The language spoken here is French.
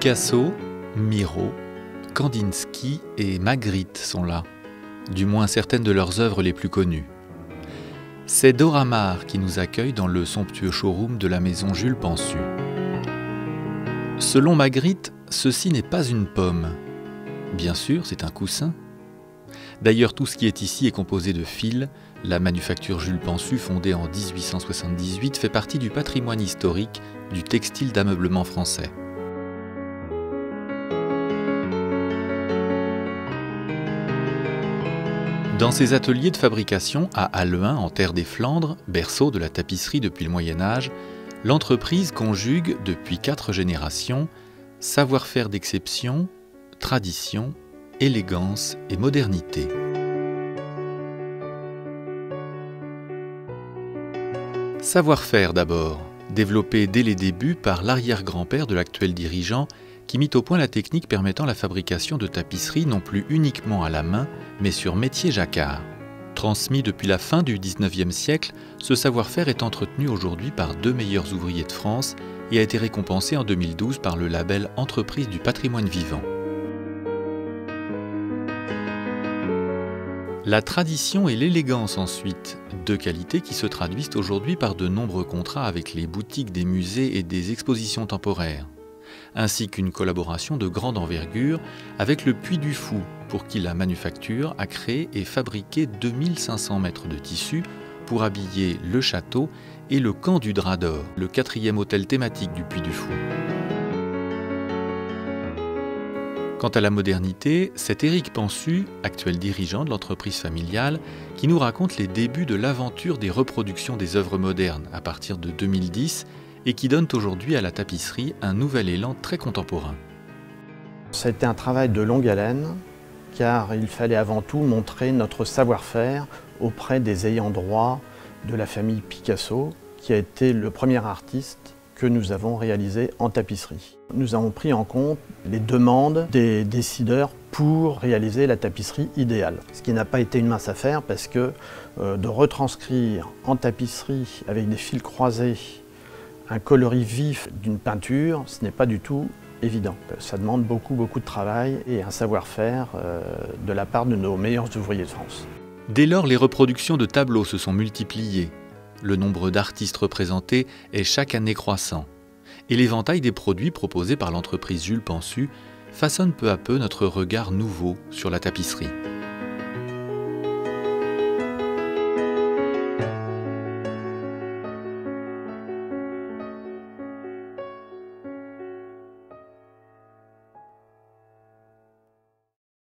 Picasso, Miro, Kandinsky et Magritte sont là, du moins certaines de leurs œuvres les plus connues. C'est Dora Maar qui nous accueille dans le somptueux showroom de la maison Jules Pansu. Selon Magritte, ceci n'est pas une pomme. Bien sûr, c'est un coussin. D'ailleurs, tout ce qui est ici est composé de fil. La manufacture Jules Pansu, fondée en 1878, fait partie du patrimoine historique du textile d'ameublement français. Dans ses ateliers de fabrication à Halluin, en terre des Flandres, berceau de la tapisserie depuis le Moyen-Âge, l'entreprise conjugue, depuis 4 générations, savoir-faire d'exception, tradition, élégance et modernité. Savoir-faire d'abord, développé dès les débuts par l'arrière-grand-père de l'actuel dirigeant, qui mit au point la technique permettant la fabrication de tapisseries non plus uniquement à la main, mais sur métier jacquard. Transmis depuis la fin du XIXe siècle, ce savoir-faire est entretenu aujourd'hui par 2 meilleurs ouvriers de France et a été récompensé en 2012 par le label Entreprise du patrimoine vivant. La tradition et l'élégance ensuite, 2 qualités qui se traduisent aujourd'hui par de nombreux contrats avec les boutiques des musées et des expositions temporaires, ainsi qu'une collaboration de grande envergure avec le Puy du Fou, pour qui la manufacture a créé et fabriqué 2500 mètres de tissu pour habiller le château et le camp du Drap d'Or, le 4e hôtel thématique du Puy du Fou. Quant à la modernité, c'est Éric Pansu, actuel dirigeant de l'entreprise familiale, qui nous raconte les débuts de l'aventure des reproductions des œuvres modernes à partir de 2010 et qui donne aujourd'hui à la tapisserie un nouvel élan très contemporain. Ça a été un travail de longue haleine, car il fallait avant tout montrer notre savoir-faire auprès des ayants droit de la famille Picasso, qui a été le premier artiste que nous avons réalisé en tapisserie. Nous avons pris en compte les demandes des décideurs pour réaliser la tapisserie idéale. Ce qui n'a pas été une mince affaire parce que de retranscrire en tapisserie avec des fils croisés un coloris vif d'une peinture, ce n'est pas du tout évident. Ça demande beaucoup de travail et un savoir-faire de la part de nos meilleurs ouvriers de France. Dès lors, les reproductions de tableaux se sont multipliées. Le nombre d'artistes représentés est chaque année croissant. Et l'éventail des produits proposés par l'entreprise Jules Pansu façonne peu à peu notre regard nouveau sur la tapisserie.